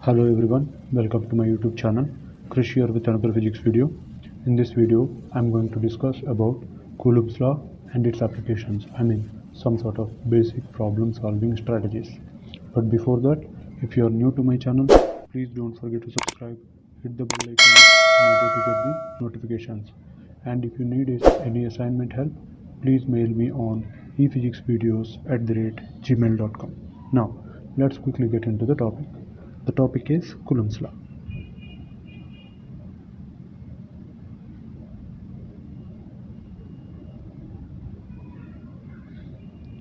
Hello everyone, welcome to my YouTube channel. Krish here with another physics video. In this video, I'm going to discuss about Coulomb's law and its applications. Some sort of basic problem solving strategies. But before that, if you are new to my channel, please don't forget to subscribe, hit the bell icon in order to get the notifications. And if you need any assignment help, please mail me on ephysicsvideos@gmail.com. Now, let's quickly get into the topic. The topic is Coulomb's law.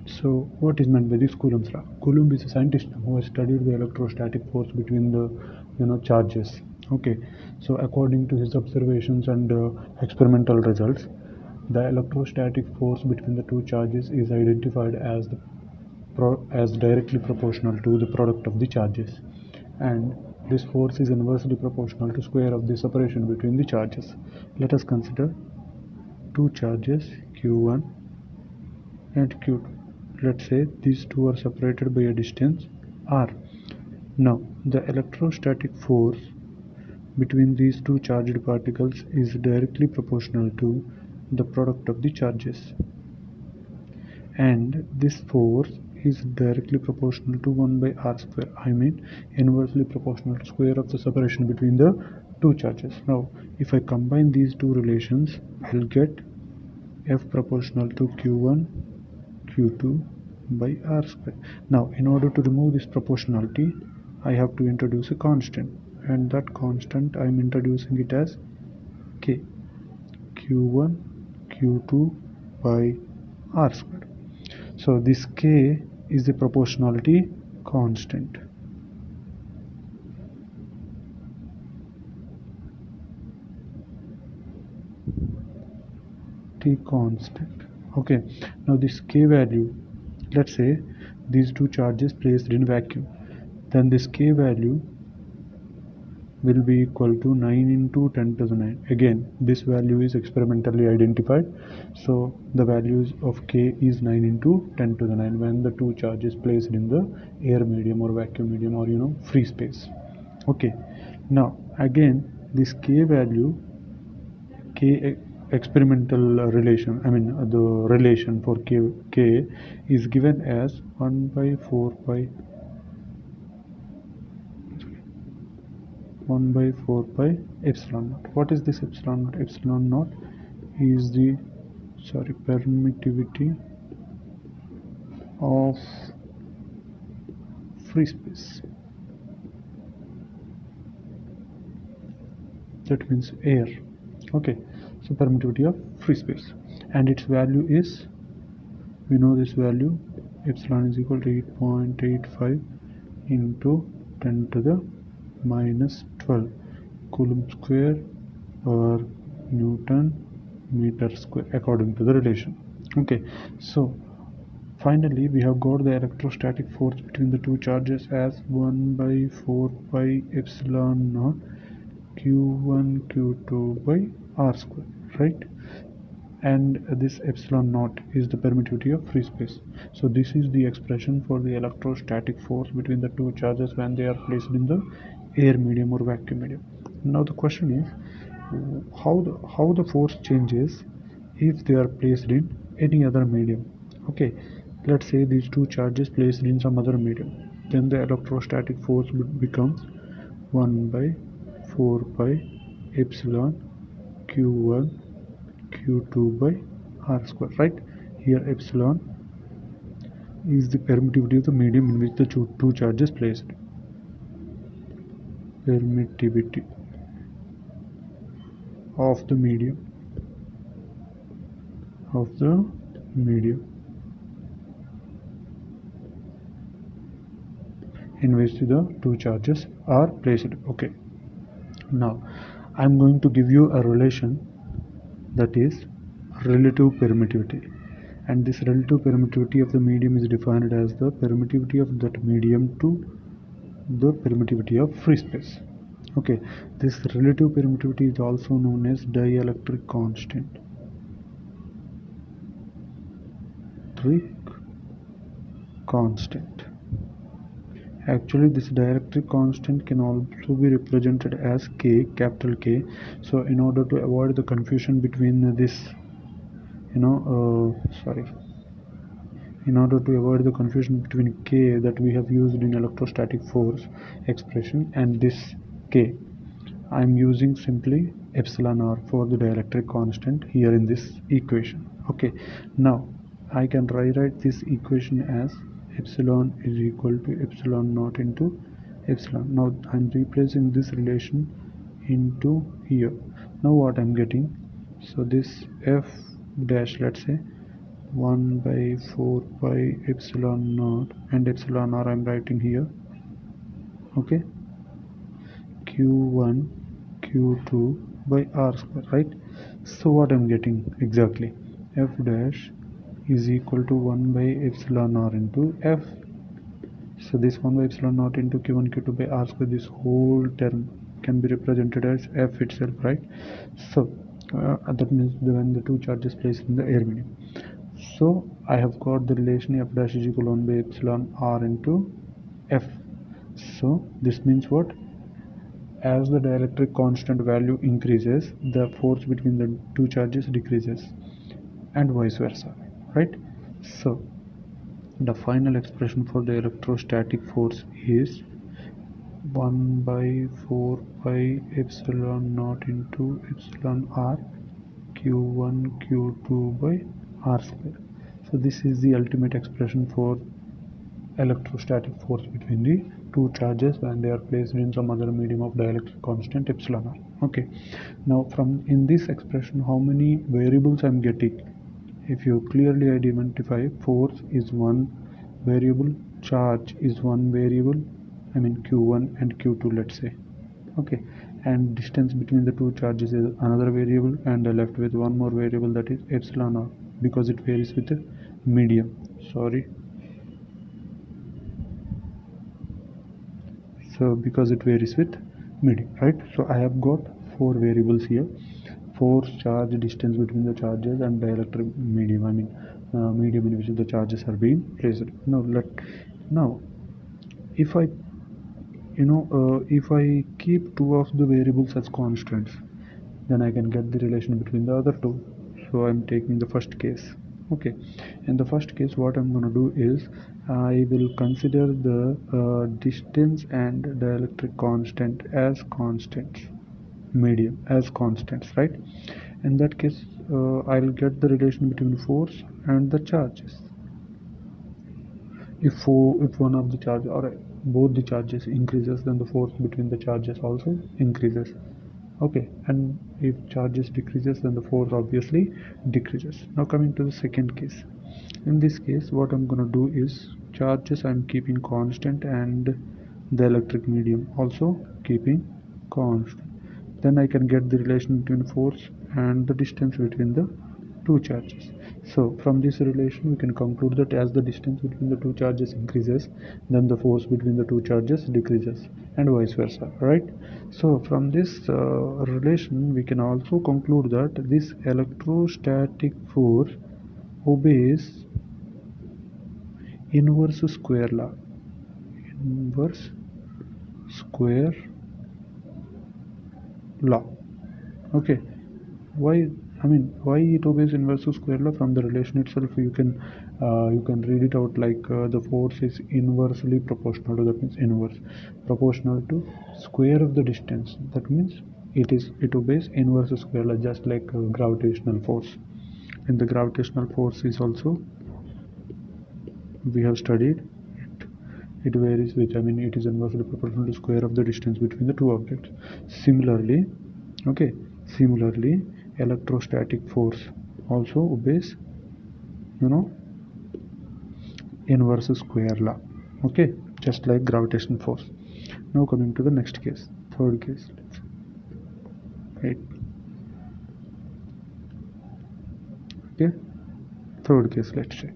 So, what is meant by this Coulomb's law? Coulomb is a scientist who has studied the electrostatic force between the charges. Okay, so according to his observations and experimental results, the electrostatic force between the two charges is identified as directly proportional to the product of the charges, and this force is inversely proportional to square of the separation between the charges. Let us consider two charges q1 and q2. Let's say these two are separated by a distance r. Now the electrostatic force between these two charged particles is directly proportional to the product of the charges, and this force is directly proportional to 1 by r square. Inversely proportional to square of the separation between the two charges. Now if I combine these two relations, I'll get F proportional to q1 q2 by r square. Now in order to remove this proportionality, I have to introduce a constant, and that constant I'm introducing it as k, q1 q2 by r square. So this k is the proportionality constant. T constant. Okay, now this k value, let's say these two charges placed in vacuum, then this k value will be equal to 9 into 10 to the 9. Again, this value is experimentally identified, so the values of k is 9 into 10 to the 9 when the two charges placed in the air medium or vacuum medium or free space. Okay, now again this k value, k experimental relation, the relation for k is given as 1 by 4 pi 1 by 4 pi epsilon naught. What is this epsilon naught? Epsilon naught is the permittivity of free space. That means air. Okay, so permittivity of free space, and its value is, we know this value, epsilon is equal to 8.85 into 10 to the minus 12 Coulomb square per Newton meter square according to the relation. Okay, so finally we have got the electrostatic force between the two charges as 1 by 4 pi epsilon naught q1 q2 by r square, right? And this epsilon naught is the permittivity of free space. So this is the expression for the electrostatic force between the two charges when they are placed in the air medium or vacuum medium. Now the question is, how the force changes if they are placed in any other medium. Okay, let's say these two charges placed in some other medium, then the electrostatic force becomes 1 by 4 pi epsilon q1 q2 by r square, right? Here epsilon is the permittivity of the medium in which the two charges placed. Permittivity of the medium in which the two charges are placed. Okay, now I'm going to give you a relation, that is relative permittivity, and this relative permittivity of the medium is defined as the permittivity of that medium to the permittivity of free space. Okay, this relative permittivity is also known as dielectric constant. Actually this dielectric constant can also be represented as K, capital K. So in order to avoid the confusion between this, in order to avoid the confusion between K that we have used in electrostatic force expression and this K, I am using simply epsilon r for the dielectric constant here in this equation. Okay, now I can rewrite this equation as epsilon is equal to epsilon naught into epsilon. Now I am replacing this relation into here. Now what I am getting, so this f dash, let's say 1 by 4 pi epsilon naught, and epsilon r I am writing here. Okay, q1 q2 by r square, right? So what I'm getting exactly, f dash is equal to 1 by epsilon r into f. So this 1 by epsilon naught into q1 q2 by r square, this whole term can be represented as f itself, right? So that means when the two charges placed in the air medium. So I have got the relation f dash is equal to 1 by epsilon r into f. So this means what? As the dielectric constant value increases, the force between the two charges decreases, and vice versa, right? So the final expression for the electrostatic force is 1 by 4 pi epsilon naught into epsilon r q1 q2 by r square. So this is the ultimate expression for electrostatic force between the two charges when they are placed in some other medium of dielectric constant epsilon r. Okay, now from in this expression how many variables I am getting? If you clearly identify, force is one variable, charge is one variable, I mean q1 and q2, let's say. Okay, and distance between the two charges is another variable, and I left with one more variable, that is epsilon r, because it varies with the medium. So because it varies with medium, right? So I have got four variables here: force, charge, distance between the charges, and dielectric medium, I mean medium in which the charges are being placed. Now if I if I keep two of the variables as constants, then I can get the relation between the other two. So I'm taking the first case. Okay, in the first case what I'm going to do is I will consider the distance and dielectric constant as constants, medium as constants, right? In that case I'll get the relation between force and the charges. If one of the charge or both the charges increases, then the force between the charges also increases. Okay, and if charges decreases, then the force obviously decreases. Now coming to the second case. In this case what I'm going to do is charges I'm keeping constant and the electric medium also keeping constant. Then I can get the relation between force and the distance between the two charges. So from this relation we can conclude that as the distance between the two charges increases, then the force between the two charges decreases, and vice versa, right? So from this relation we can also conclude that this electrostatic force obeys inverse square law. Inverse square law. Okay, why? I mean, why it obeys inverse square law? From the relation itself you can read it out like the force is inversely proportional to, that means inverse proportional to square of the distance. That means it obeys inverse square law, just like gravitational force. And the gravitational force is also, we have studied it varies with, I mean it is inversely proportional to square of the distance between the two objects. Similarly, okay, similarly electrostatic force also obeys inverse square law. Okay, just like gravitational force. Now coming to the next case, third case, right? Okay, third case, let's say.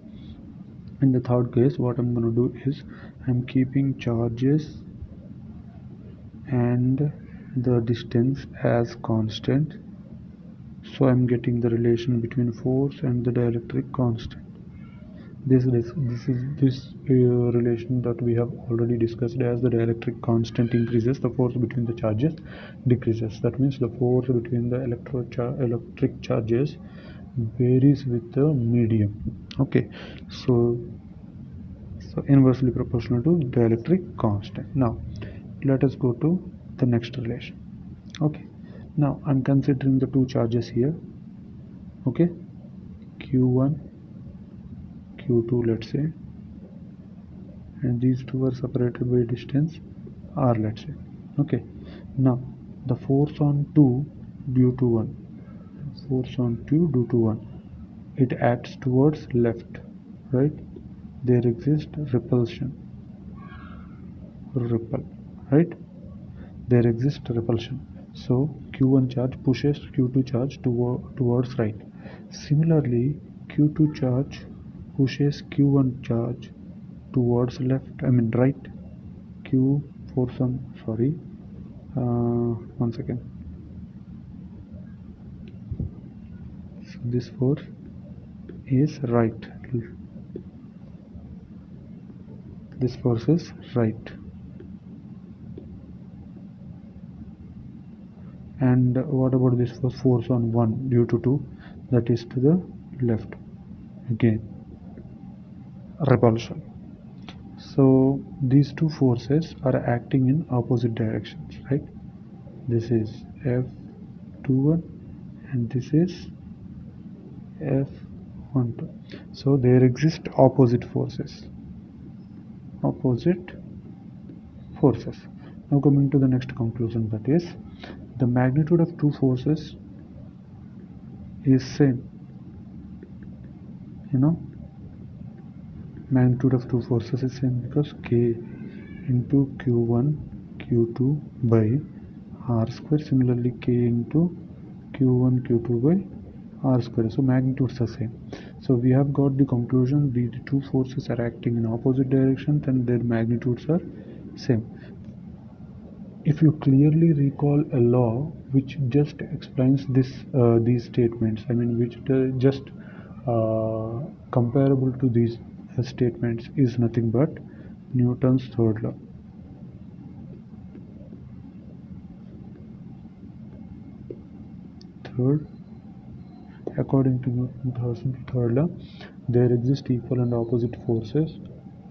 In the third case what I'm going to do is I'm keeping charges and the distance as constant. So I'm getting the relation between force and the dielectric constant. This relation that we have already discussed. As the dielectric constant increases, the force between the charges decreases. That means the force between the electric charges varies with the medium. Okay, so inversely proportional to dielectric constant. Now let us go to the next relation. Okay, now I'm considering the two charges here. Okay, q1, q2, let's say, and these two are separated by distance r, let's say. Okay, now the force on 2 due to 1, force on 2 due to 1, it acts towards left, right? There exists repulsion, right? There exists repulsion. So q1 charge pushes q2 charge towards right. Similarly, q2 charge pushes q1 charge towards left, right. Q force on, sorry, one second. So this force is right. This force is right. And what about this force on 1 due to 2? That is to the left. Again, repulsion. So these two forces are acting in opposite directions, right? This is F21 and this is F12. So there exist opposite forces. Now coming to the next conclusion, that is the magnitude of two forces is same. Magnitude of two forces is same because k into q1 q2 by r square. Similarly, k into q1 q2 by r square. So magnitudes are same. So we have got the conclusion: the two forces are acting in opposite directions and their magnitudes are same. If you clearly recall a law which just explains these statements, which just comparable to these statements, is nothing but Newton's third law. According to Newton's third law, there exist equal and opposite forces.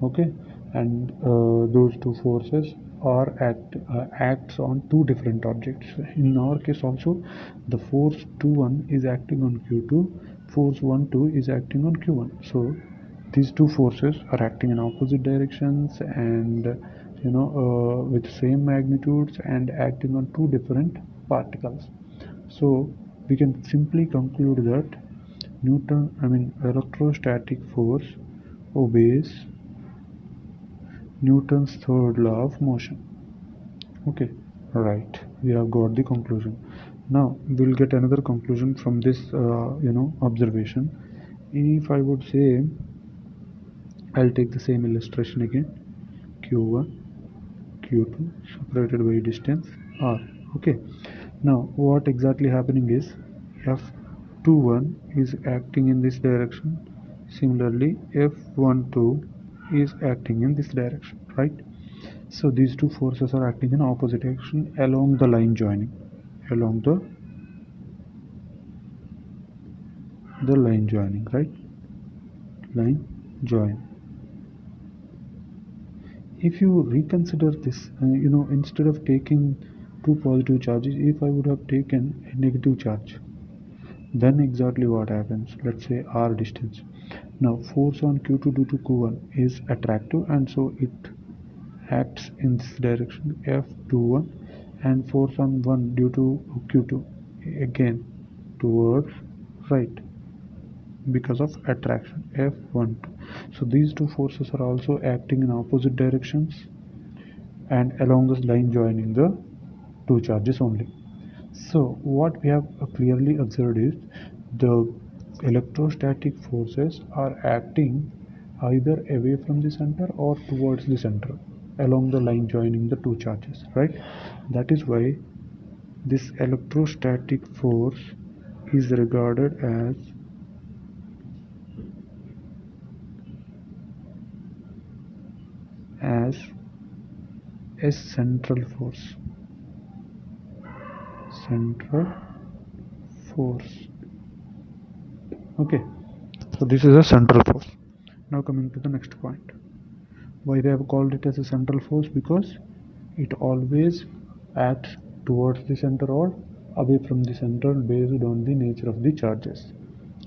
Okay, and those two forces are acts on two different objects. In our case also, the force 2-1 is acting on q2, force 1-2 is acting on q1. So these two forces are acting in opposite directions and with same magnitudes and acting on two different particles. So we can simply conclude that electrostatic force obeys Newton's third law of motion. Okay, right, we have got the conclusion. Now we'll get another conclusion from this observation. If I would say, I'll take the same illustration again, q1 q2 separated by distance r. Okay, now what exactly happening is F21 is acting in this direction. Similarly, F12 is acting in this direction, right? So these two forces are acting in opposite direction along the line joining, the line joining, right? Line join. If you reconsider this, instead of taking two positive charges, if I would have taken a negative charge, then exactly what happens? Let's say r distance. Now force on q2 due to q1 is attractive, and so it acts in this direction, F21, and force on 1 due to q2 again towards right because of attraction, F12. So these two forces are also acting in opposite directions and along this line joining the two charges only. So what we have clearly observed is the electrostatic forces are acting either away from the center or towards the center along the line joining the two charges, right? That is why this electrostatic force is regarded as a central force. Central force. Okay, so this is a central force. Now coming to the next point. Why they have called it as a central force? Because it always acts towards the center or away from the center based on the nature of the charges.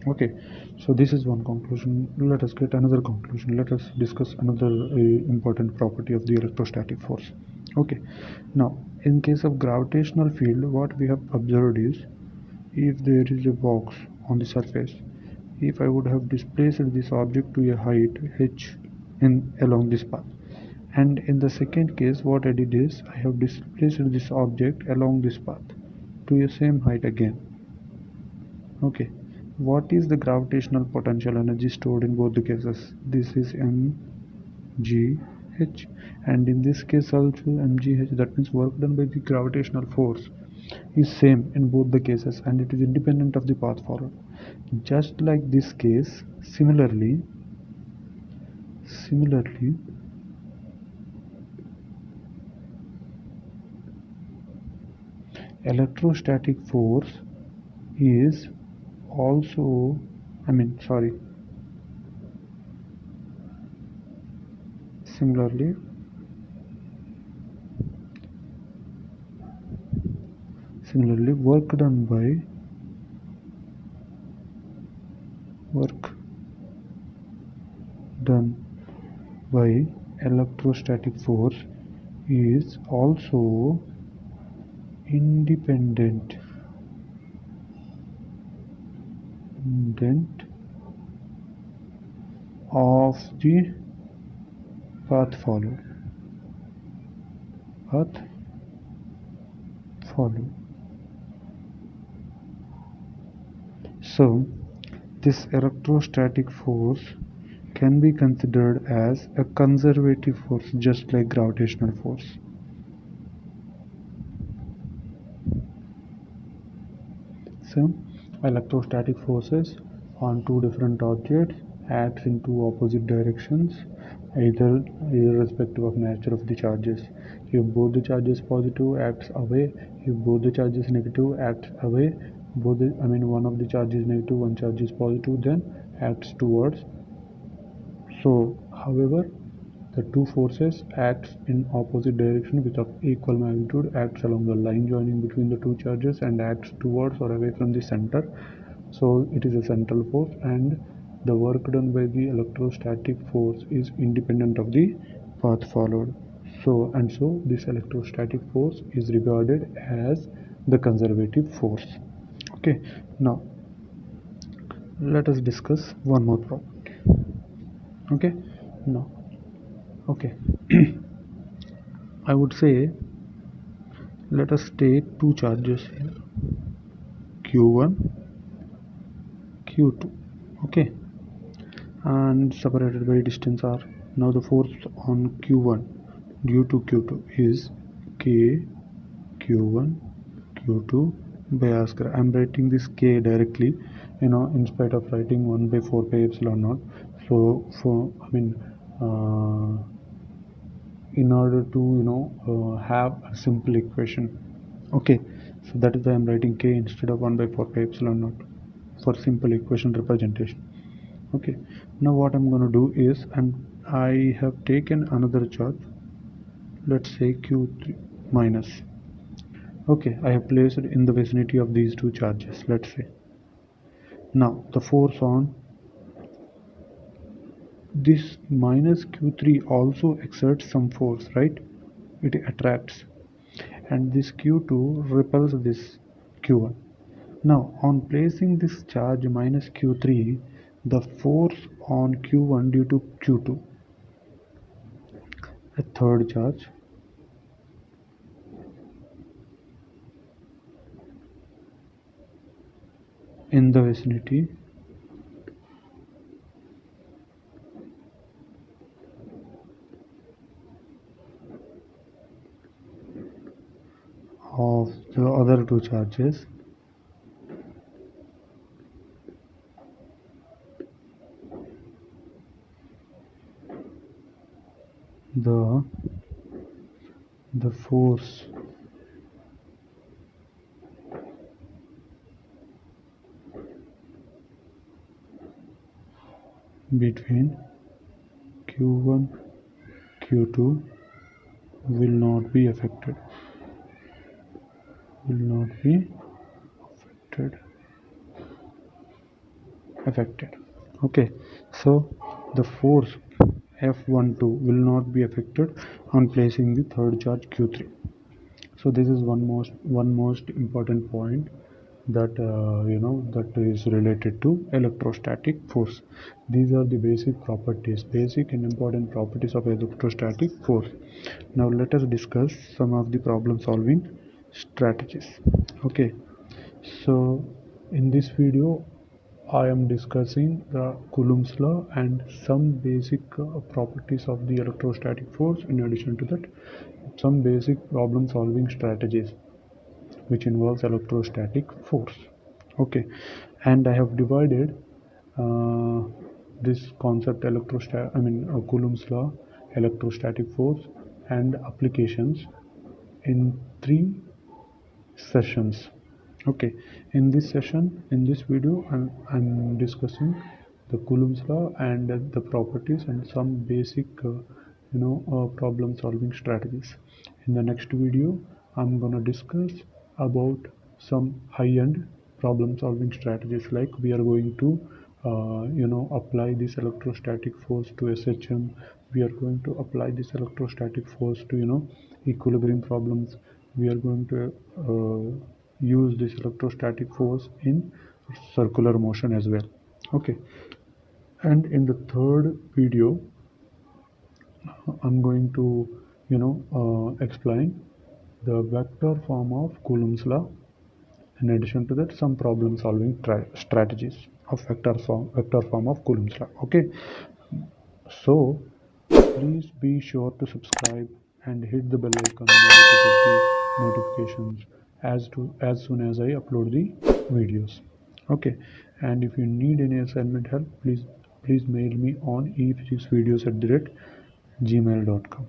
Okay, so this is one conclusion. Let us get another conclusion. Let us discuss another important property of the electrostatic force. Okay, now in case of gravitational field, what we have observed is, if there is a box on the surface, if I would have displaced this object to a height h in along this path, and in the second case what I did is I have displaced this object along this path to a same height again. Okay, what is the gravitational potential energy stored in both the cases? This is mgh, and in this case also mgh, that means work done by the gravitational force is same in both the cases, and it is independent of the path forward. Just like this case, similarly electrostatic force is also, similarly work done by electrostatic force is also independent of the path followed. So this electrostatic force can be considered as a conservative force, just like gravitational force. So electrostatic forces on two different objects acts in two opposite directions, either irrespective of nature of the charges. If both the charges positive, acts away. If both the charges negative, acts away. One of the charge is negative, one charge is positive, then acts towards. So however, the two forces acts in opposite direction with of equal magnitude, acts along the line joining between the two charges, and acts towards or away from the center. So it is a central force, and the work done by the electrostatic force is independent of the path followed. So this electrostatic force is regarded as the conservative force. Okay, now let us discuss one more property. Okay, now I would say, let us take two charges here, q1, q2. Okay, and separated by distance r. Now the force on q1 due to q2 is k q1 q2 by r square. I am writing this k directly, in spite of writing 1 by 4 pi epsilon naught. So in order to have a simple equation. Okay, so that is why I am writing k instead of 1 by 4 pi epsilon naught for simple equation representation. Okay, now what I'm going to do is, I have taken another charge, let's say q3 minus. Okay, I have placed it in the vicinity of these two charges, let's say. Now the force on this minus q3 also exerts some force, right? It attracts, and this q2 repels this q1. Now on placing this charge minus q3, the force on q1 due to q2, a third charge, in the vicinity of the other two charges, the the force between Q1 Q2 will not be affected, affected. Okay, so the force F12 will not be affected on placing the third charge Q3. So this is one most important point that that is related to electrostatic force. These are the basic and important properties of electrostatic force. Now let us discuss some of the problem solving strategies. Okay, so in this video I am discussing the Coulomb's law and some basic properties of the electrostatic force. In addition to that, some basic problem solving strategies which involves electrostatic force. Okay, and I have divided uh, this concept Coulomb's law, electrostatic force and applications in 3 sessions. Okay, in this video I'm discussing the Coulomb's law and the properties and some basic problem solving strategies. In the next video I'm gonna discuss about some high-end problem solving strategies, like we are going to apply this electrostatic force to SHM. We are going to apply this electrostatic force to equilibrium problems. We are going to use this electrostatic force in circular motion as well. Okay, and in the third video I'm going to explain the vector form of Coulomb's law. In addition to that, some problem solving strategies of vector form of Coulomb's law. Okay, so please be sure to subscribe and hit the bell icon in order to get the notifications as soon as I upload the videos. Okay, and if you need any assignment help, please mail me on ephysixvideos@gmail.com.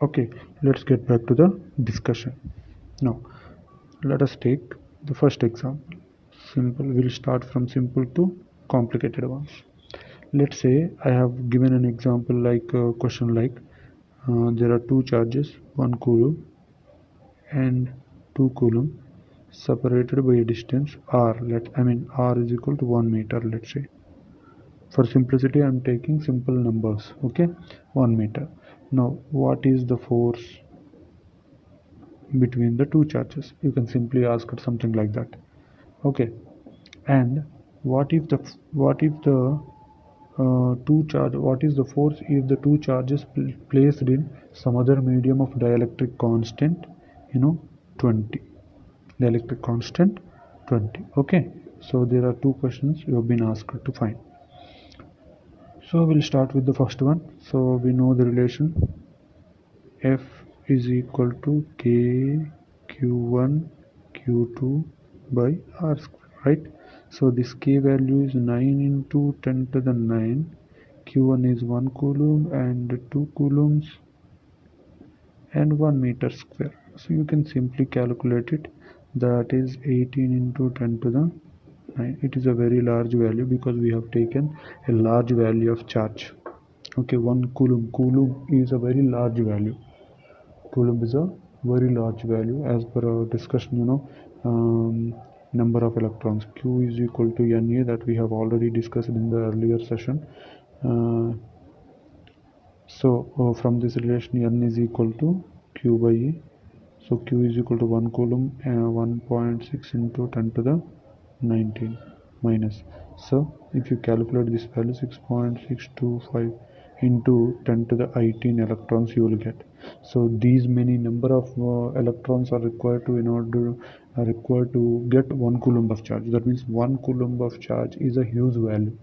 Okay, let's get back to the discussion. Now let us take the first example. Simple. We'll start from simple to complicated ones. Let's say I have given an example like a question like there are two charges, 1 coulomb and 2 coulomb, separated by a distance r. R is equal to 1 meter. Let's say, for simplicity I'm taking simple numbers. Okay, 1 meter. Now what is the force between the two charges? You can simply ask it something like that. Okay, and what if the what is the force if the two charges placed in some other medium of dielectric constant 20, dielectric constant 20. Okay, so there are two questions you have been asked to find. So we'll start with the first one. So we know the relation F is equal to K Q1 Q2 by R square, right? So this K value is 9 into 10 to the 9. Q1 is 1 coulomb and 2 coulombs and 1 meter square. So you can simply calculate it. That is 18 into 10 to the 9. It is a very large value because we have taken a large value of charge. Okay, 1 coulomb. Coulomb is a very large value. Coulomb is a very large value as per our discussion. Number of electrons, Q is equal to Na, that we have already discussed in the earlier session. So from this relation, N is equal to Q by E. So Q is equal to 1 coulomb, 1.6 into 10 to the 19 minus. So if you calculate this value, 6.625 into 10 to the 18 electrons you will get. So these many number of electrons are required to get 1 coulomb of charge. That means 1 coulomb of charge is a huge value.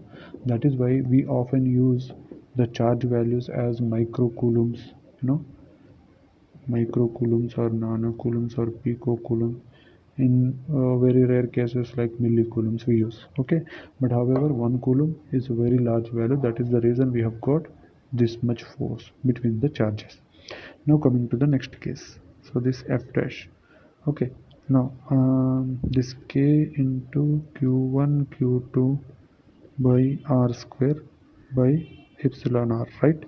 That is why we often use the charge values as microcoulombs, microcoulombs or nanocoulombs or picocoulombs. In very rare cases like millicoulombs we use. Okay, but however 1 coulomb is a very large value. That is the reason we have got this much force between the charges. Now coming to the next case, so this f dash. Okay, now this k into q1 q2 by r square by epsilon r, right?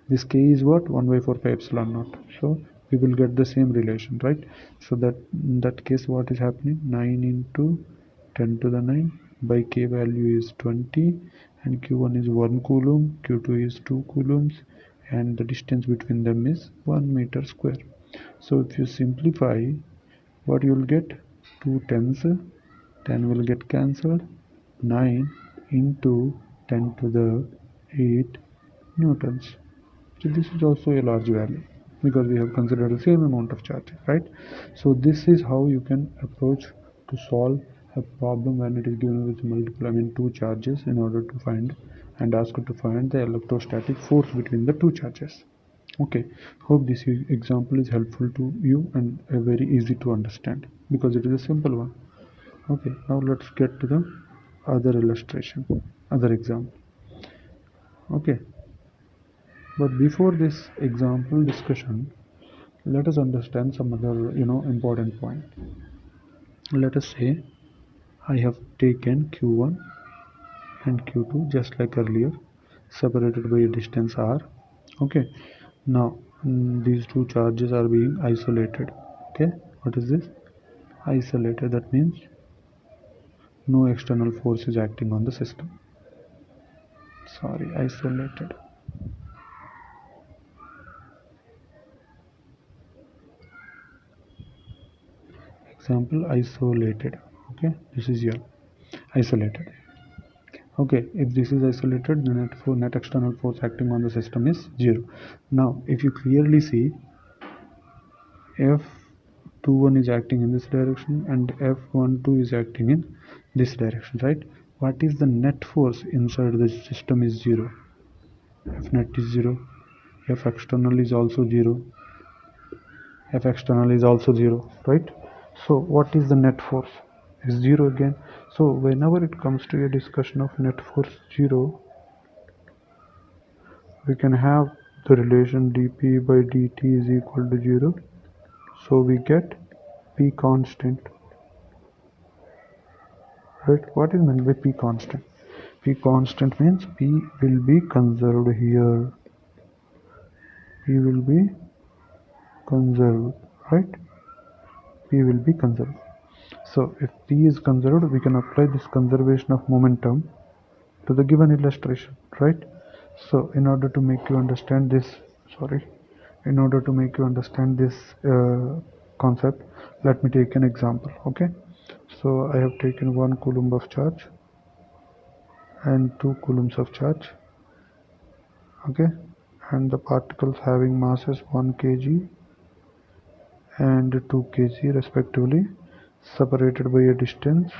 This k is what? 1 by 4 pi epsilon naught. So we will get the same relation, right? So that in that case, what is happening? 9 into 10 to the 9 by k value is 20, and q1 is 1 coulomb, q2 is 2 coulombs, and the distance between them is 1 meter square. So if you simplify, what you will get? 2 tens, 10 will get cancelled, 9 into 10 to the 8 newtons. So this is also a large value because we have considered the same amount of charges, right? So this is how you can approach to solve a problem when it is given with multiple, two charges, in order to find and ask to find the electrostatic force between the two charges. Okay, hope this example is helpful to you and very easy to understand because it is a simple one. Okay, now let's get to the other illustration, other example. Okay, but before this example discussion, let us understand some other important point. Let us say I have taken q1 and q2 just like earlier, separated by a distance r. Okay, now these two charges are being isolated. Okay, what is this? Isolated, that means no external force is acting on the system. Sorry, isolated. Example, isolated. Okay, this is your isolated. Okay, if this is isolated, the net external force acting on the system is 0. Now if you clearly see, F21 is acting in this direction and F12 is acting in this direction, right? What is the net force inside the system is 0. F net is 0. F external is also 0. F external is also 0, right? So what is the net force? Is 0 again. So whenever it comes to a discussion of net force 0, we can have the relation dp by dt is equal to 0. So we get p constant, right? What is meant by p constant? P constant means p will be conserved here. P will be conserved, right? P will be conserved. So if P is conserved, we can apply this conservation of momentum to the given illustration, right? So in order to make you understand this, concept, let me take an example. Okay, so I have taken 1 coulomb of charge and 2 coulombs of charge. Okay, and the particles having masses 1 kg and 2 kg respectively, separated by a distance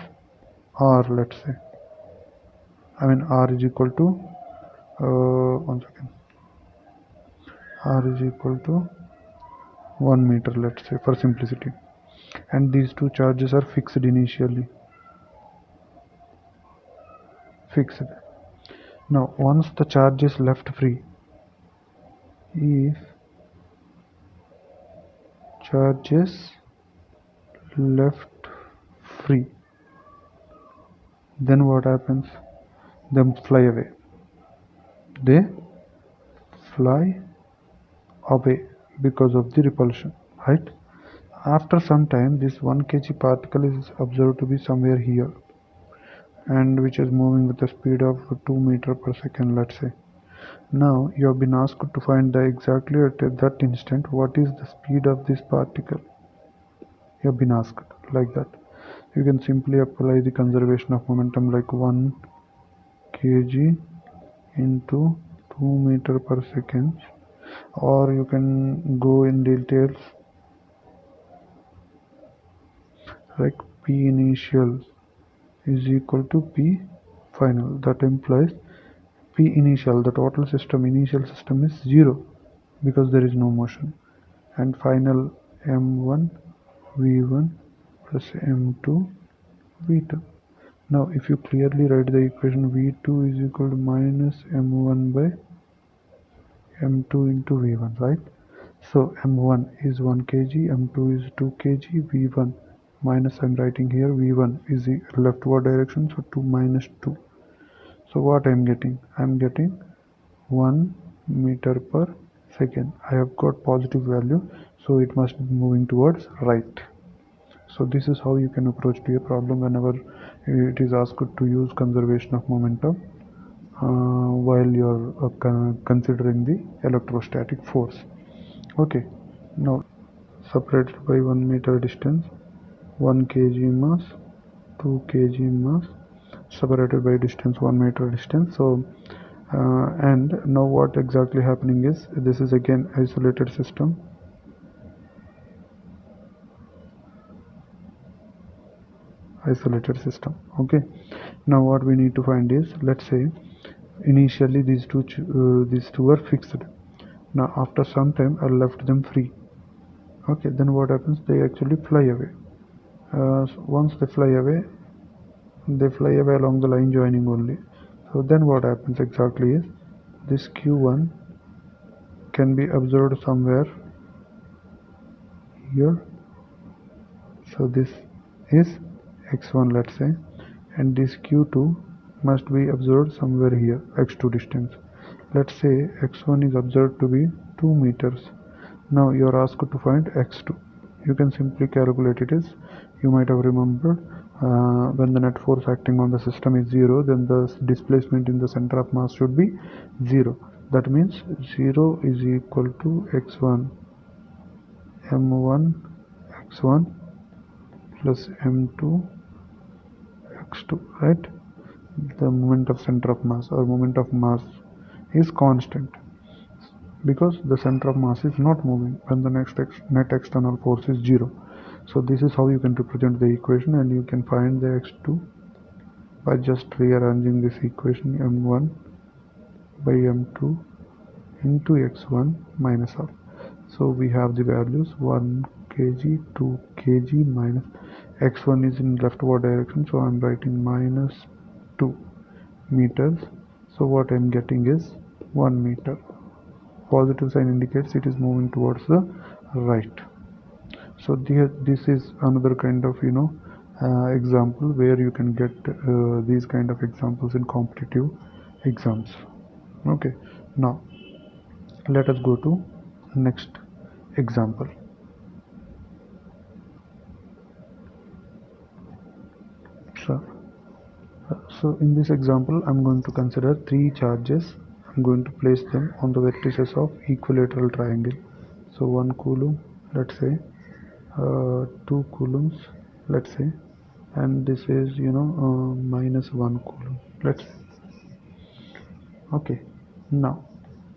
r, let's say. R is equal to r is equal to 1 meter, let's say, for simplicity. And these two charges are fixed initially. Fixed. Now once the charge is left free, if charge is left free, then what happens? They fly away. They fly away because of the repulsion, right? After some time, this 1 kg particle is observed to be somewhere here, and which is moving with a speed of 2 meter per second, let's say. Now you have been asked to find exactly at that instant what is the speed of this particle. You have been asked like that. You can simply apply the conservation of momentum like 1 kg into 2 meter per second, or you can go in details like P initial is equal to P final. That implies P initial, the total system initial system, is 0 because there is no motion, and final m1 v1 plus m2 v2. Now if you clearly write the equation, v2 is equal to minus m1 by m2 into v1, right? So m1 is 1 kg, m2 is 2 kg, v1 minus, I'm writing here v1 is the leftward direction, so 2 minus 2. So what I'm getting? I'm getting 1 meter per second. I have got positive value, so it must be moving towards right. So this is how you can approach to a problem whenever it is asked to use conservation of momentum while you're considering the electrostatic force. Okay, now separated by 1 meter distance, 1 kg mass, 2 kg mass, separated by distance 1 meter distance. So and now what exactly happening is, this is again isolated system. Okay, now what we need to find is, let's say initially these two were fixed. Now after some time I left them free. Okay, then what happens? They actually fly away. So once they fly away along the line joining only. So then what happens exactly is, this q1 can be observed somewhere here. So this is x1, let's say, and this q2 must be observed somewhere here, x2 distance. Let's say x1 is observed to be 2 meters. Now you are asked to find x2. You can simply calculate it as, you might have remembered, when the net force acting on the system is 0, then the displacement in the center of mass should be 0. That means 0 is equal to x1 m1 x1 plus m2 x2, right? The moment of center of mass or moment of mass is constant because the center of mass is not moving when the net external force is 0. So this is how you can represent the equation, and you can find the x2 by just rearranging this equation, m1 by m2 into x1 minus r. So we have the values 1 kg, 2 kg minus x1 is in leftward direction, so I'm writing minus 2 meters. So what I'm getting is 1 meter. Positive sign indicates it is moving towards the right. So this is another kind of example where you can get these kind of examples in competitive exams. Okay, now let us go to next example. So in this example I'm going to consider 3 charges. I'm going to place them on the vertices of equilateral triangle. So 1 coulomb, let's say, 2 coulombs, let's say, and this is minus 1 coulomb, let's say. Okay, now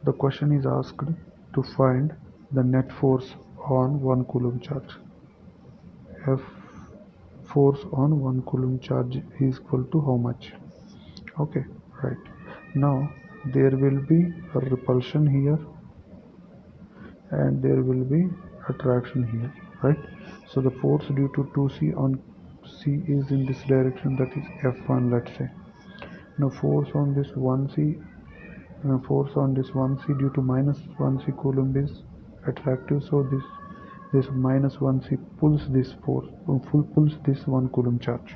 the question is asked to find the net force on 1 coulomb charge. F force on 1 coulomb charge is equal to how much? Okay, right. Now there will be a repulsion here and there will be attraction here, right? So the force due to 2c on c is in this direction, that is F1, let's say. Now force on this 1c due to minus 1c coulomb is attractive, so this minus 1c pulls this force, pulls this 1 coulomb charge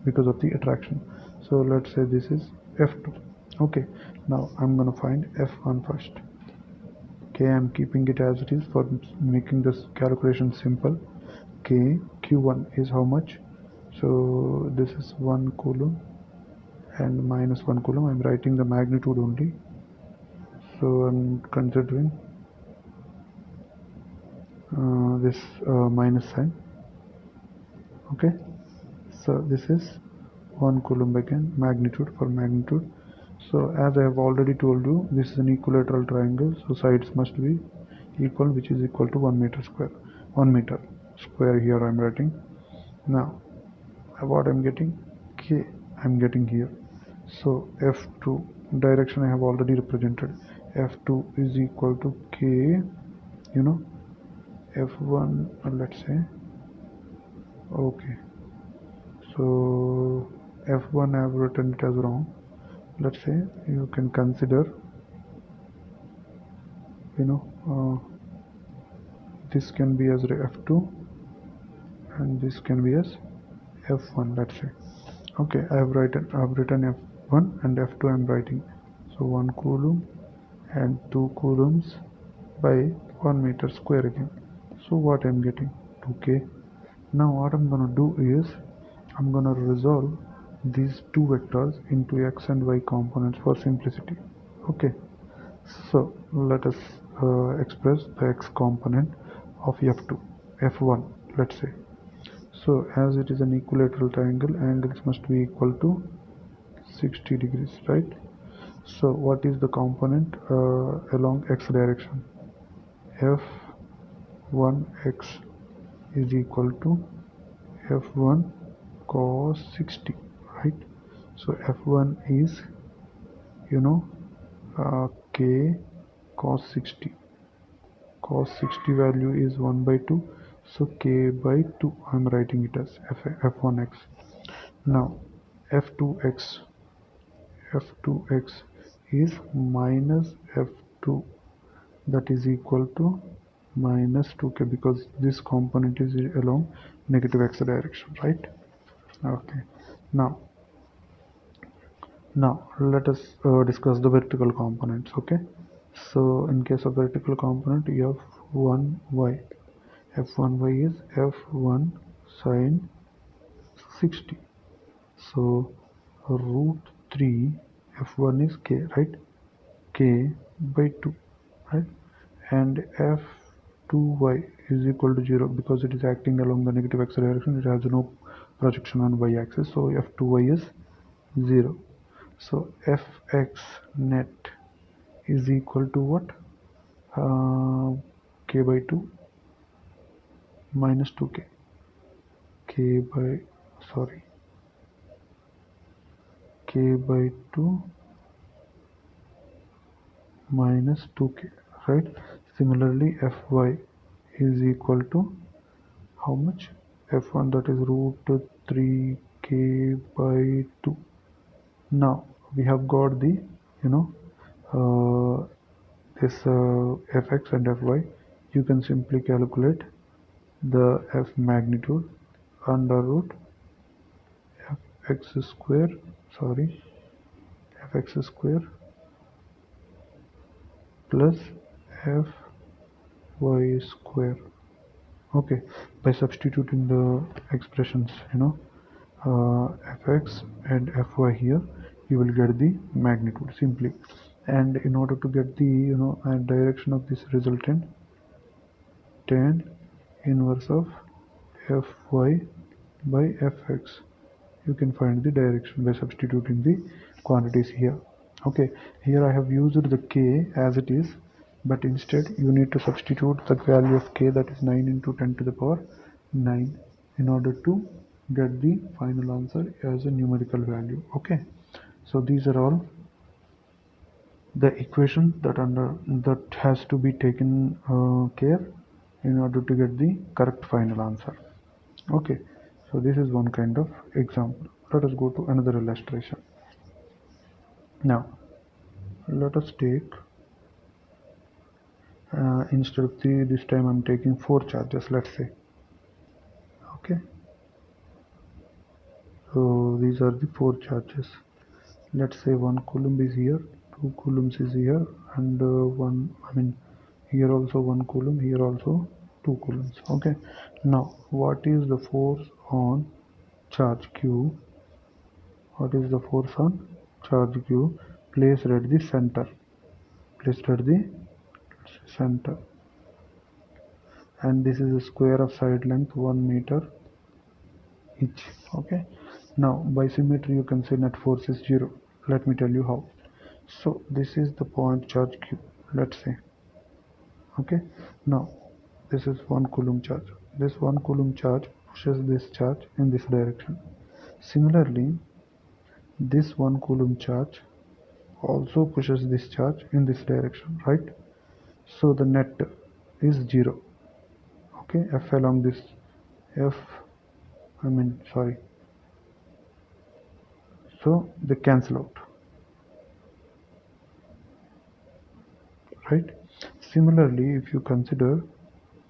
because of the attraction. So let's say this is F2. Okay, now I'm gonna find F1 first. Okay, I'm keeping it as it is for making this calculation simple. Okay, Q1 is how much? So this is 1 coulomb and minus 1 coulomb. I'm writing the magnitude only. So I'm considering this minus sign. Okay, so this is 1 coulomb again, magnitude for magnitude. So as I have already told you, this is an equilateral triangle, so sides must be equal, which is equal to 1 meter square. 1 meter square here I'm writing. Now what I'm getting, K I'm getting here. So F2 direction I have already represented. F2 is equal to K, F1, let's say. Okay, so F1 I have written it as wrong. Let's say you can consider this can be as f2 and this can be as f1, let's say. Okay, I've written f1 and f2 I'm writing. So 1 coulomb and 2 coulombs by 1 meter square again. So what I'm getting? 2k. Now what I'm gonna do is I'm gonna resolve these two vectors into x and y components for simplicity. Okay, so let us express the x component of f2, f1, let's say. So as it is an equilateral triangle, angles must be equal to 60 degrees, right? So what is the component along x direction? f1x is equal to f1 cos 60, right? So f1 is, you know, k cos 60. Cos 60 value is 1 by 2, so k by 2 I'm writing it as f1x. Now f2x is minus f2, that is equal to minus 2k, because this component is along negative x direction, right? Okay, now let us discuss the vertical components. Okay, so in case of vertical component, you have f1y. f1y is f1 sine 60. So root 3 f1 is k, right? K by 2, right? And f2y is equal to 0 because it is acting along the negative x direction. It has no projection on y axis, so f2y is 0. So fx net is equal to what? K by 2 minus 2k. K by 2 minus 2k, right? Similarly, fy is equal to how much? f1, that is root 3k by 2. Now we have got the, this fx and fy. You can simply calculate the f magnitude under root fx square plus fy square. Okay, by substituting the expressions, fx and fy here, you will get the magnitude simply. And in order to get the direction of this resultant, tan inverse of fy by fx, you can find the direction by substituting the quantities here. Okay, here I have used the k as it is, but instead you need to substitute the value of k, that is 9 into 10 to the power 9, in order to get the final answer as a numerical value. Okay, so these are all the equations that has to be taken care in order to get the correct final answer. Okay, so this is one kind of example. Let us go to another illustration. Now let us take instead of 3, this time I'm taking 4 charges, let's say. Okay, so these are the 4 charges. Let's say 1 coulomb is here, 2 coulombs is here, and here also 1 coulomb, here also 2 coulombs. Okay, now what is the force on charge q? What is the force on charge q placed at the center? And this is a square of side length 1 meter each. Okay, now by symmetry you can say net force is 0. Let me tell you how. So this is the point charge q, let's say. Okay, now this is 1 coulomb charge. This 1 coulomb charge pushes this charge in this direction. Similarly, this 1 coulomb charge also pushes this charge in this direction, right? So the net is 0. Okay, f along this so they cancel out, right? Similarly, if you consider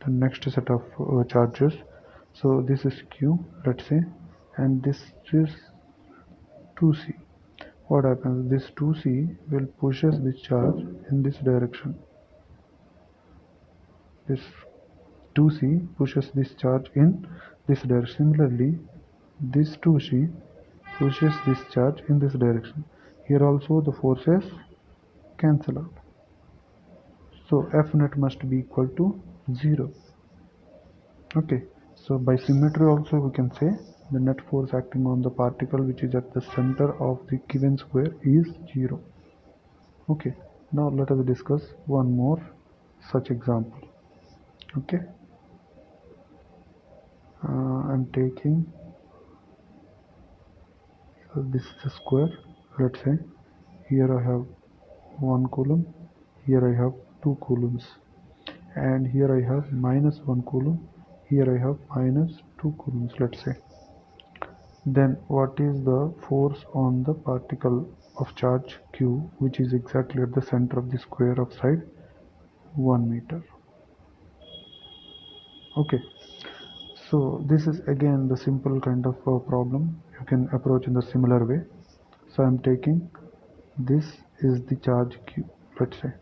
the next set of charges. So this is Q, let's say, and this is 2C. What happens? This 2C will pushes this charge in this direction. This 2C pushes this charge in this direction. Similarly, this 2C pushes this charge in this direction. Here also the forces cancel out. So F net must be equal to 0. Okay, so by symmetry also we can say the net force acting on the particle which is at the center of the given square is 0. Okay, now let us discuss one more such example. Okay, I'm taking, so this is a square. Let's say here I have 1 coulomb, here I have 2 coulombs, and here I have minus 1 coulomb, here I have minus 2 coulombs, let's say. Then what is the force on the particle of charge Q, which is exactly at the center of the square of side 1 meter? Okay, so this is again the simple kind of problem you can approach in the similar way. So I'm taking, this is the charge Q, let's say.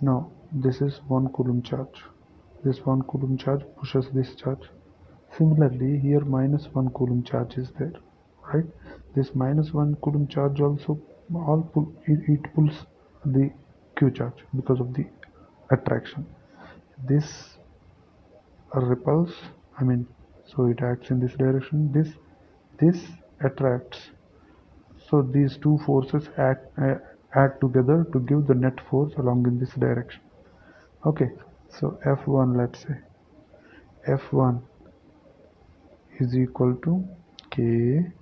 Now this is 1 coulomb charge. This 1 coulomb charge pushes this charge. Similarly, here minus 1 coulomb charge is there, right? This minus 1 coulomb charge also it pulls the Q charge because of the attraction. This repels, I mean, so it acts in this direction. This attracts. So these two forces add together to give the net force along in this direction. Okay, so F1, let's say F1 is equal to K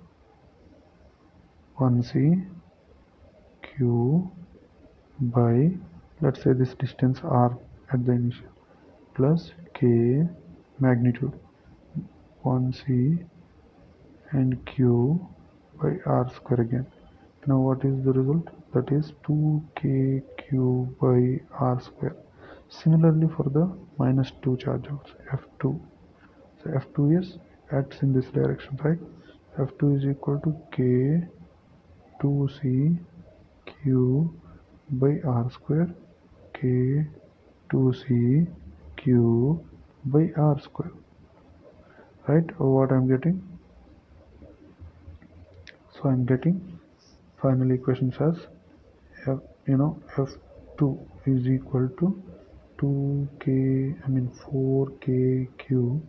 1C Q by, let's say this distance R at the initial, plus K magnitude 1C and Q by R square again. Now what is the result? That is 2KQ by R square. Similarly for the minus 2 charge also, F2. So F2 is acts in this direction, right? F2 is equal to K2C Q by R square, K2C Q by R square, right? Or what I'm getting? So I'm getting final equation says F2 is equal to 4KQ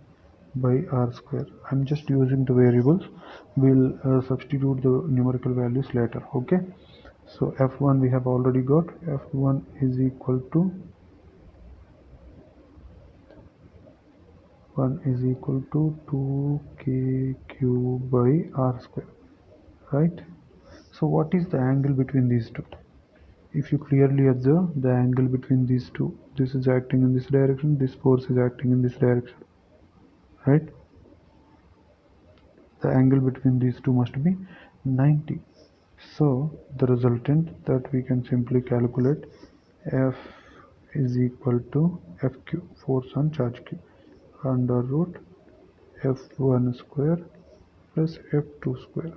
by R square. I'm just using the variables. We'll substitute the numerical values later. Okay, so F1 we have already got. F1 is equal to 2KQ by R square, right? So what is the angle between these two? If you clearly observe the angle between these two, this is acting in this direction, this force is acting in this direction, right? The angle between these two must be 90. So the resultant that we can simply calculate, F is equal to FQ, force on charge Q, under root F1 square plus F2 square.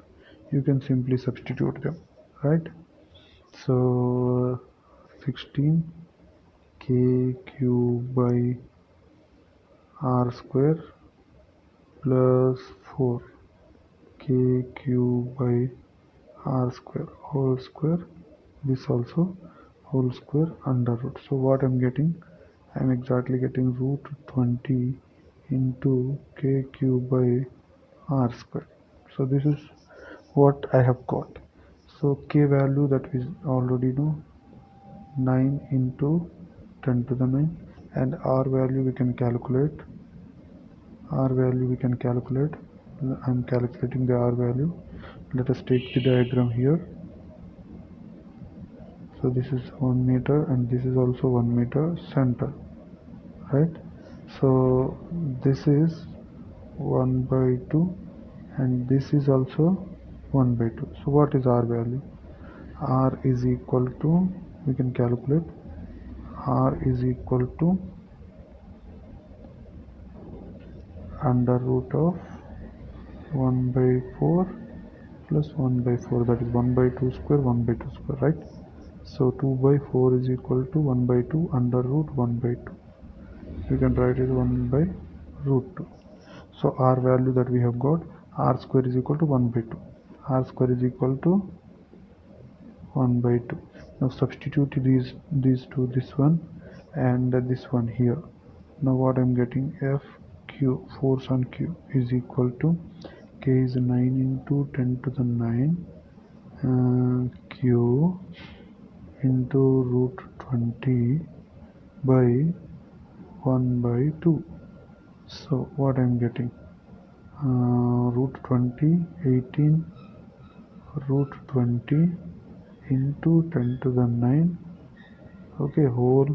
You can simply substitute them, right? So 16 KQ by R square plus 4 KQ by R square whole square, this also whole square under root. So what I'm getting? I'm exactly getting root 20 into KQ by R square. So this is what I have got. So K value that we already know, 9 into 10 to the 9, and R value we can calculate. I'm calculating the R value. Let us take the diagram here. So this is 1 meter and this is also 1 meter center, right? So this is 1 by 2 and this is also 1 by 2. So what is R value? R is equal to, we can calculate, R is equal to under root of 1 by 4 plus 1 by 4, that is 1 by 2 square, 1 by 2 square, right? So 2 by 4 is equal to 1 by 2 under root 1 by 2. You can write it 1 by root 2. So r value that we have got, r square is equal to 1 by 2. R square is equal to 1 by 2. Now substitute these two, this one and this one here. Now what I'm getting, F Q, force on Q is equal to K is 9 into 10 to the 9 Q into root 20 by 1 by 2. So what I'm getting, root 20, 18 root 20 into 10 to the 9, okay, whole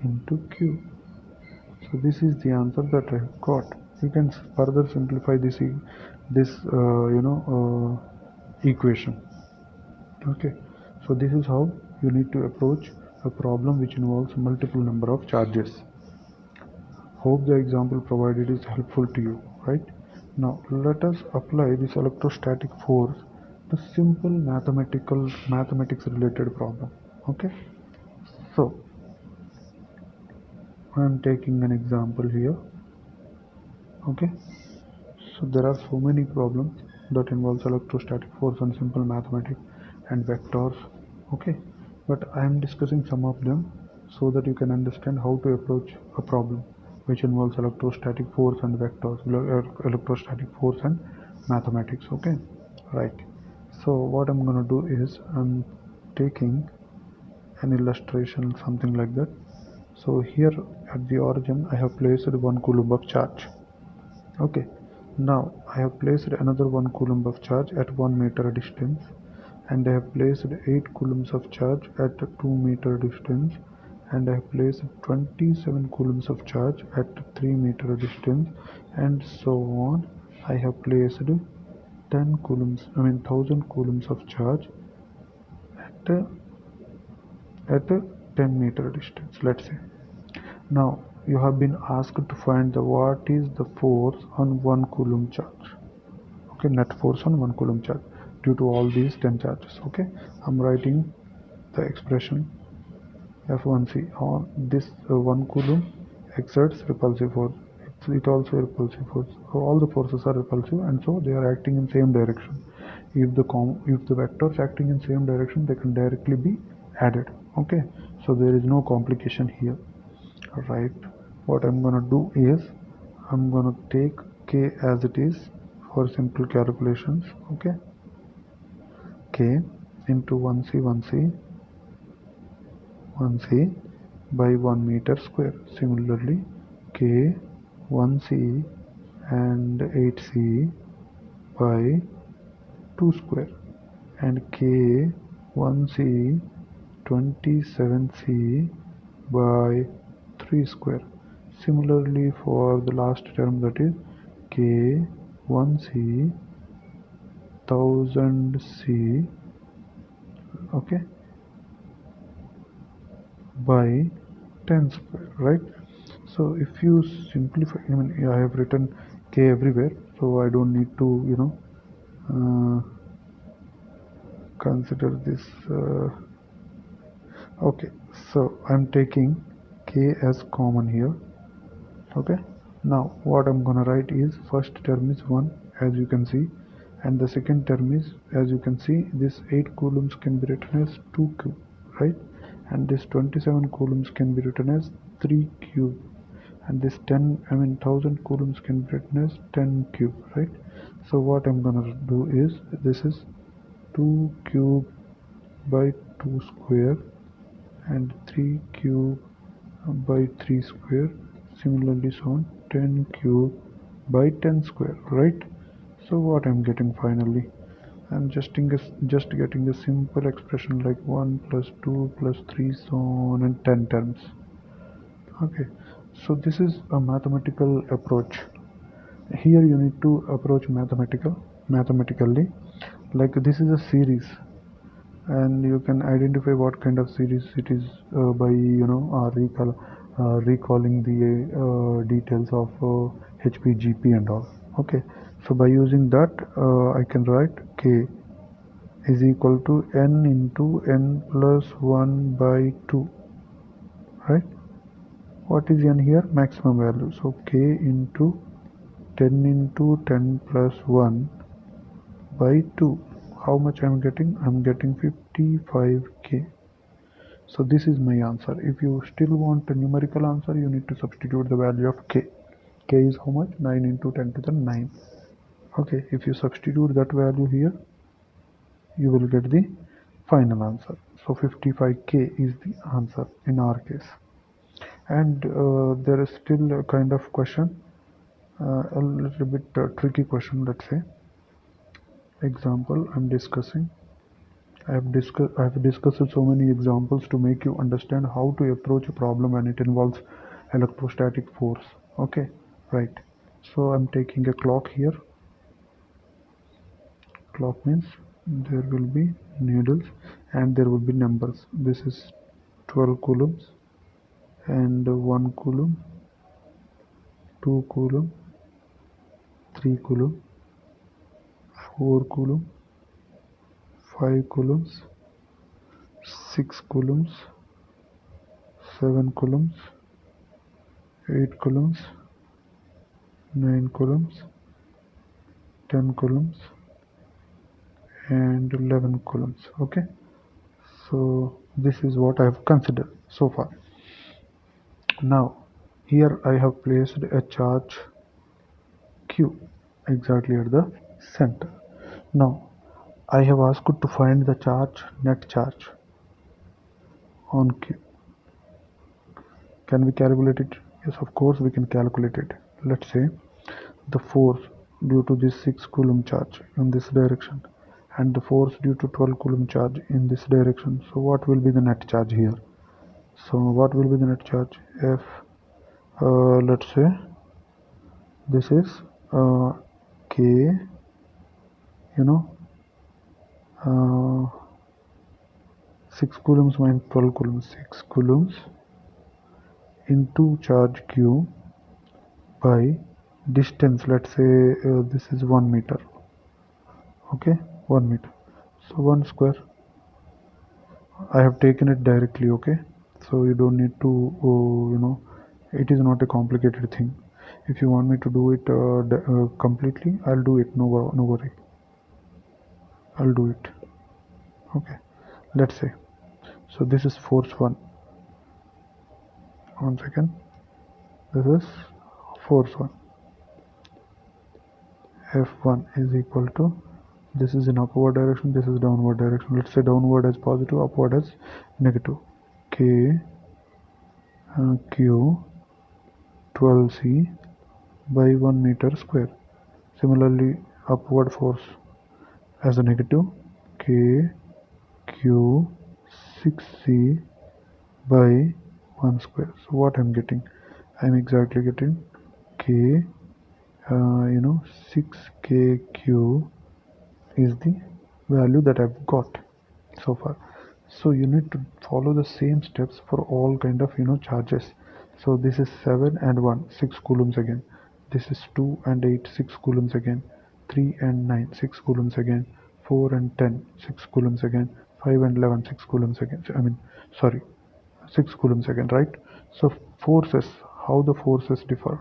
into Q. So this is the answer that I have got. You can further simplify this equation. Okay, so this is how you need to approach a problem which involves multiple number of charges. Hope the example provided is helpful to you, right? Now let us apply this electrostatic force to simple mathematics related problem. Okay, so I am taking an example here. Okay, so there are so many problems that involves electrostatic force and simple mathematics and vectors. Okay, but I am discussing some of them so that you can understand how to approach a problem which involves electrostatic force and vectors, electrostatic force and mathematics. Okay, right. So what I'm going to do is I'm taking an illustration, something like that. So here at the origin I have placed 1 coulomb of charge. Okay, now I have placed another 1 coulomb of charge at 1 meter distance, and I have placed 8 coulombs of charge at 2 meter distance, and I have placed 27 coulombs of charge at 3 meter distance, and so on. I have placed 10 coulombs, 1000 coulombs of charge at 10 meter distance, let's say. Now you have been asked to find what is the force on 1 coulomb charge. Okay, net force on 1 coulomb charge due to all these 10 charges. Okay, I'm writing the expression F1c on this 1 coulomb exerts repulsive force. It also repulsive force. So all the forces are repulsive, and so they are acting in same direction. If the vectors acting in same direction, they can directly be added. Okay, so there is no complication here. Right, what I'm gonna do is I'm gonna take K as it is for simple calculations. Okay, K into 1c by 1 meter square. Similarly, K 1c and 8c by 2 square, and K 1c 27c by 3 square. Similarly, for the last term, that is K 1c 1000c, okay, by 10 square, right? So if you simplify, I have written K everywhere, so I don't need to consider this. Okay, so I'm taking K as common here. Okay, now what I'm gonna write is first term is 1, as you can see, and the second term is, as you can see, this 8 coulombs can be written as 2 cube, right? And this 27 coulombs can be written as 3 cube, and this 1000 coulombs can be written as 10 cube, right? So what I'm gonna do is, this is 2 cube by 2 square and 3 cube by 3 square, similarly so on, 10 cube by 10 square, right? So what I'm getting finally, I'm just getting a simple expression like 1 plus 2 plus 3 so on and 10 terms. Okay, so this is a mathematical approach. Here you need to approach mathematically, like this is a series, and you can identify what kind of series it is by recalling the details of HP, GP and all. Okay, so by using that I can write K is equal to N into N plus 1 by 2, right? What is N here? Maximum value. So K into 10 into 10 plus 1 by 2. How much I'm getting? I'm getting 55K. So this is my answer. If you still want a numerical answer, you need to substitute the value of K. K is how much? 9 into 10 to the 9. Okay, if you substitute that value here, you will get the final answer. So 55K is the answer in our case. And there is still a kind of question, a little bit tricky question, let's say. Example I'm discussing. I have discussed so many examples to make you understand how to approach a problem when it involves electrostatic force. Okay, right. So I'm taking a clock here. Clock means there will be needles and there will be numbers. This is 12 coulombs and 1 coulomb, 2 coulomb, 3 coulomb, 4 coulomb, 5 coulombs, 6 coulombs, 7 coulombs, 8 coulombs, 9 coulombs, 10 coulombs and 11 coulombs. Okay, so this is what I have considered so far. Now here I have placed a charge Q exactly at the center. Now I have asked to find the charge, net charge on Q. Can we calculate it? Yes, of course we can calculate it. Let's say the force due to this 6 coulomb charge in this direction and the force due to 12 coulomb charge in this direction. So what will be the net charge here? So what will be the net charge? F, let's say this is K, you know, 6 coulombs minus 12 coulombs, 6 coulombs into charge Q by distance. Let's say this is 1 meter. Okay, 1 meter. So 1 square. I have taken it directly. Okay, so you don't need to it is not a complicated thing. If you want me to do it completely, I'll do it. No worry, I'll do it. Okay, let's say so this is force 1. 1 second. This is force 1. F1 is equal to, this is in upward direction, this is downward direction. Let's say downward as positive, upward as negative. K Q 12C by 1 meter square. Similarly, upward force as a negative, K Q 6C by 1 square. So what I'm getting? I'm exactly getting K 6KQ is the value that I've got so far. So you need to follow the same steps for all kind of charges. So this is 7 and 1, 6 coulombs again. This is 2 and 8, 6 coulombs again. 3 and 9, 6 coulombs again. 4 and 10, 6 coulombs again. 5 and 11, 6 coulombs again. 6 coulombs again, right? So forces, how the forces differ?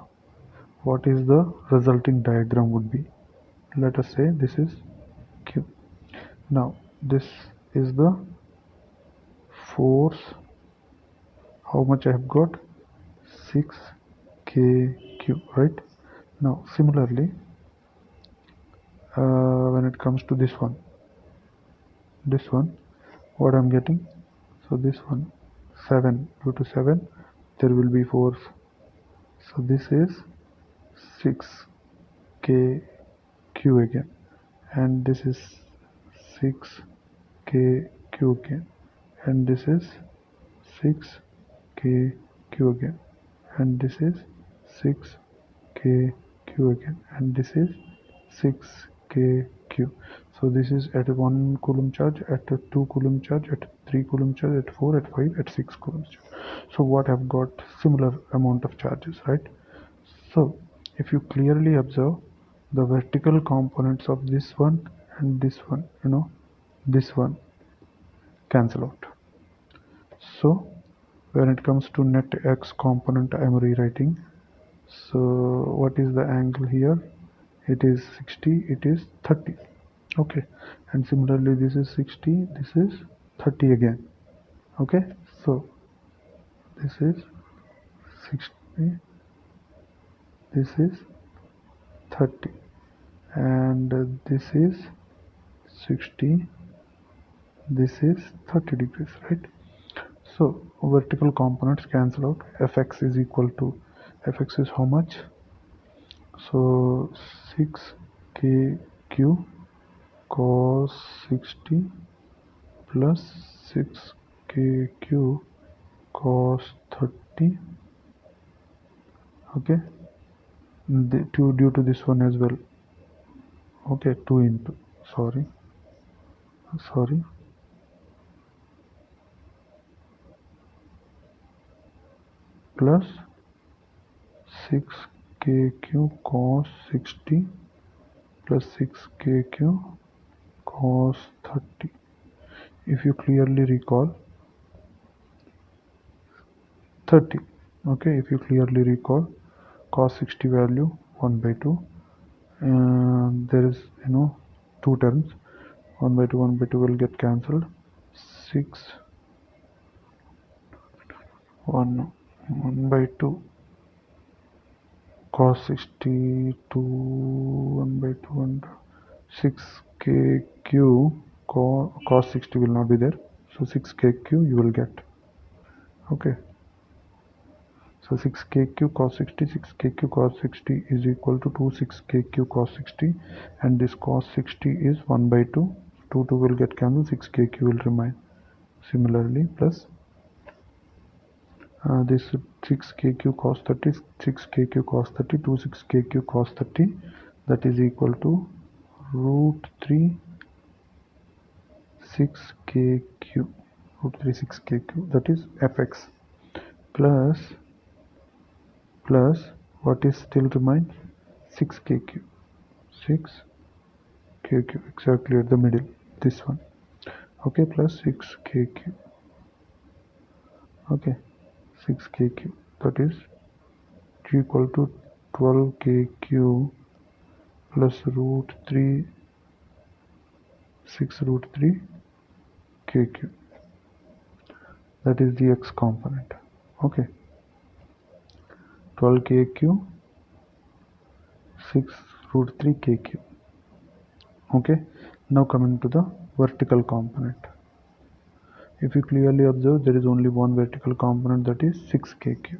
What is the resulting diagram would be? Let us say this is Q. Now this is the force. How much I have got? 6KQ, right? Now similarly, when it comes to this one, what I'm getting? So this one, 7, due to 7 there will be force. So this is 6KQ again, and this is 6KQ again, and this is 6KQ again, and this is 6KQ again, and this is 6KQ. So this is at 1 coulomb charge, at 2 coulomb charge, at 3 coulomb charge, at 4, at 5, at 6 coulomb charge. So what I've got? Similar amount of charges, right? So if you clearly observe, the vertical components of this one and this one, this one cancel out. So when it comes to net x component, I am rewriting. So what is the angle here? It is 60, it is 30. Okay, and similarly this is 60, this is 30 again. Okay, so this is 60, this is 30, and this is 60, this is 30 degrees, right? So vertical components cancel out. Fx is equal to, fx is how much? So 6kq cos 60 plus 6kq cos 30. Okay, due to this one as well. Okay, 2 into, sorry, plus 6kq cos 60 plus 6kq cos 30. If you clearly recall 30, okay, if you clearly recall cos 60 value 1 by 2, and there is two terms, 1 by 2 will get cancelled. 6 1 by 2 cos 60 to 1 by 2 and 6kq cos 60 will not be there, so 6kq you will get. Okay, so 6kq cos 60, 6kq cos 60 is equal to 2 6kq cos 60, and this cos 60 is 1 by 2, 2 will get cancelled, 6kq will remain. Similarly, plus this 6kq cos 30, 6kq cos 30, 2 6kq cos 30, that is equal to root 3 6kq, root 3 6kq, that is fx, plus what is still remains? 6kq, 6kq, exactly at the middle, this one. Okay, plus 6kq. Okay, 6kq, that is equal to 12kq plus root 3 6 root 3 kq, that is the x component. Okay, 12kq 6 root 3 kq. Okay, now coming to the vertical component. If you clearly observe, there is only one vertical component, that is 6kq.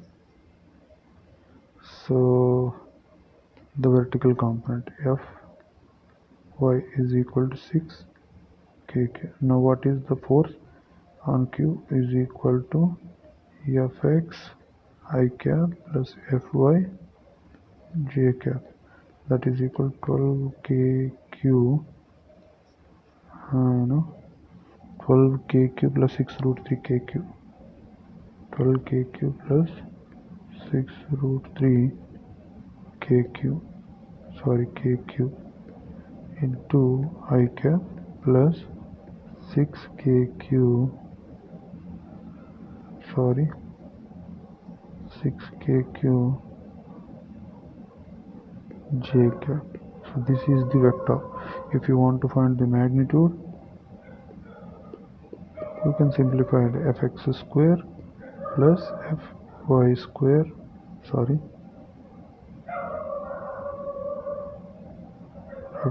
So the vertical component Fy is equal to 6kq. Now what is the force on Q? Is equal to Fx I cap plus Fy j cap, that is equal to 12kq 12kq plus 6 root 3 kq, 12kq plus 6 root 3 kq, sorry, kq into I cap plus 6kq, sorry, 6kq j cap. So this is the vector. If you want to find the magnitude, you can simplify it, fx square plus fy square, sorry,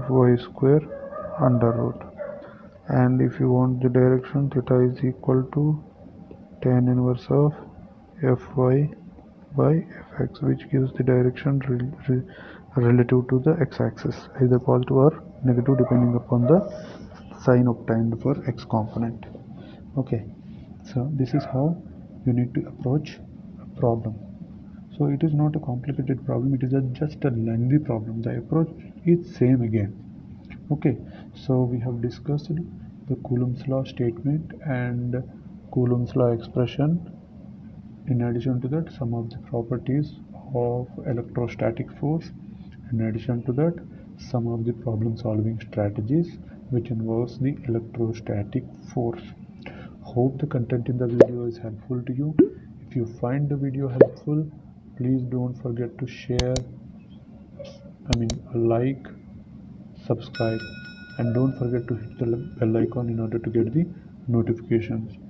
fy square under root. And if you want the direction, theta is equal to tan inverse of fy by fx, which gives the direction relative to the x-axis, either positive or negative depending upon the sign obtained for x component. Okay, so this is how you need to approach a problem. So it is not a complicated problem, it is just a lengthy problem. The approach is same again. Okay, so we have discussed the Coulomb's law statement and Coulomb's law expression. In addition to that, some of the properties of electrostatic force. In addition to that, some of the problem solving strategies which involves the electrostatic force. Hope the content in the video is helpful to you. If you find the video helpful, please don't forget to share, like, subscribe, and don't forget to hit the bell icon in order to get the notifications.